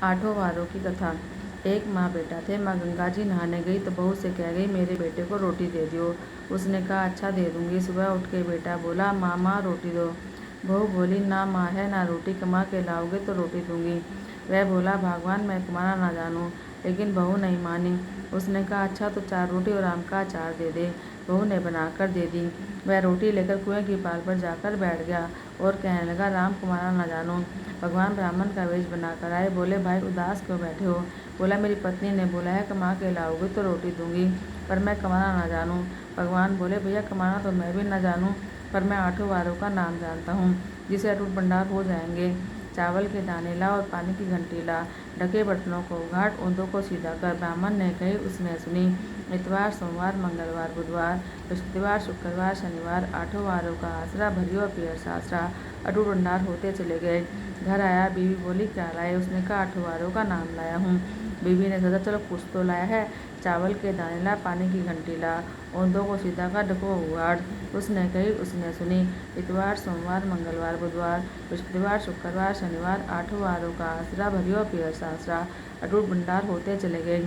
आठों वारों की कथा। एक माँ बेटा थे। माँ गंगा जी नहाने गई तो बहू से कह गई, मेरे बेटे को रोटी दे दियो। उसने कहा, अच्छा दे दूंगी। सुबह उठ के बेटा बोला, माँ माँ रोटी दो। बहू बोली, ना माँ है ना रोटी, कमा के लाओगे तो रोटी दूंगी। वह बोला, भगवान मैं कमाना ना जानूं। लेकिन बहू नहीं मानी। उसने कहा, अच्छा तो 4 रोटी और आम का अचार दे दे। बहू ने बनाकर दे दी। वह रोटी लेकर कुएं की पाल पर जाकर बैठ गया और कहने लगा, राम कमाना ना जानूं। भगवान ब्राह्मण का वेश बनाकर आए। बोले, भाई उदास क्यों बैठे हो? बोला, मेरी पत्नी ने बोला है कमा के लाओगे तो रोटी दूंगी, पर मैं कमाना ना जानूं। भगवान बोले, भैया कमाना तो मैं भी ना जानूं, पर मैं 8 वारों का नाम जानता हूँ, जिसे अटूट भंडार हो जाएंगे। चावल के दाने ला और पानी की घंटी ला, ढके बर्तनों को उघाट, ओंधों को सीधा कर। ब्राह्मण ने कही, उसने सुनी। इतवार, सोमवार, मंगलवार, बुधवार, बृहस्पतिवार, शुक्रवार, शनिवार, 8 वारों का आसरा भरियो पियर सासरा। अटूट भंडार होते चले गए। घर आया, बीवी बोली, क्या लाए? उसने कहा, 8 वारों का नाम लाया हूँ। बीवी ने सोचा, चलो कुछ तो लाया है। चावल के दाने ला, पानी की घंटी ला, ओंधों को सीधा कर, ढको उघाड़। उसने कही, उसने सुनी। इतवार, सोमवार, मंगलवार, बुधवार, बृहस्पतिवार, शुक्रवार, शनिवार, 8 वारों का आसरा भरियो पियर सासरा। अटूट भंडार होते चले गए।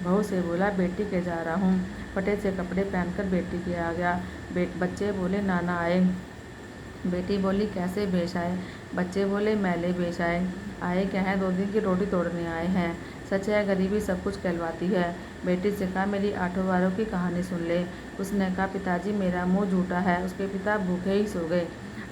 बहू से बोला, बेटी के जा रहा हूँ। फटे से कपड़े पहनकर बेटी के आ गया। बच्चे बोले, नाना आए। बेटी बोली, कैसे बेश आए? बच्चे बोले, मैले बेश आए। आए क्या है? 2 दिन की रोटी तोड़ने आए हैं। सच है, गरीबी सब कुछ कहलवाती है। बेटी से कहा, मेरी 8 वारों की कहानी सुन ले। उसने कहा, पिताजी मेरा मुंह झूठा है। उसके पिता भूखे ही सो गए।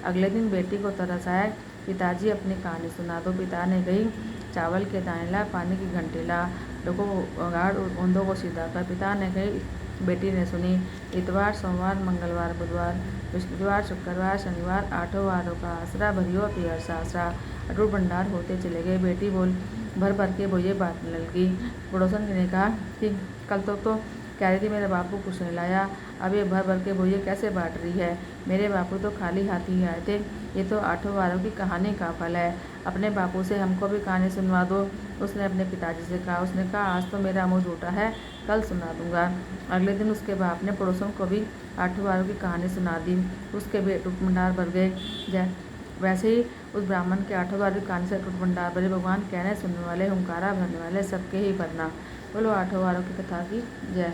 अगले दिन बेटी को तरस आया, पिताजी अपनी कहानी सुना दो। पिता ने कही, चावल के दाने ला, पानी की घंटी ला, ढको उघाड़, ओंधों को सीधा कर। पिता ने कही, बेटी ने सुनी। इतवार, सोमवार, मंगलवार, बुधवार, बृहस्पतिवार, शुक्रवार, शनिवार, 8 वारों का आसरा भरियो पियर सासरा। अटूट भंडार होते चले गए। बेटी बोल भर भर के बोझे बांटने लगी। पड़ोसन ने कहा कि कल तो कह रही थी मेरे बापू कुछ नहीं लाया, अब ये भर भर के बोझे कैसे बांट रही है? मेरे बापू तो खाली हाथ ही आए थे। ये तो 8 वारों की कहानी का फल है। अपने बापू से हमको भी कहानी सुनवा दो। उसने अपने पिताजी से कहा। उसने कहा, आज तो मेरा मुँह झूठा है, कल सुना दूंगा। अगले दिन उसके बाप ने पड़ोसन को भी 8 वारों की कहानी सुना दी। उसके भी अटूट भंडार भर गए। वैसे ही उस ब्राह्मण के 8 वारों की कहानी से अटूट भंडार भरे। भगवान कहने सुनने वाले, हुंकारा भरने वाले सबके ही भरना। बोलो 8 वारों की कथा की जय।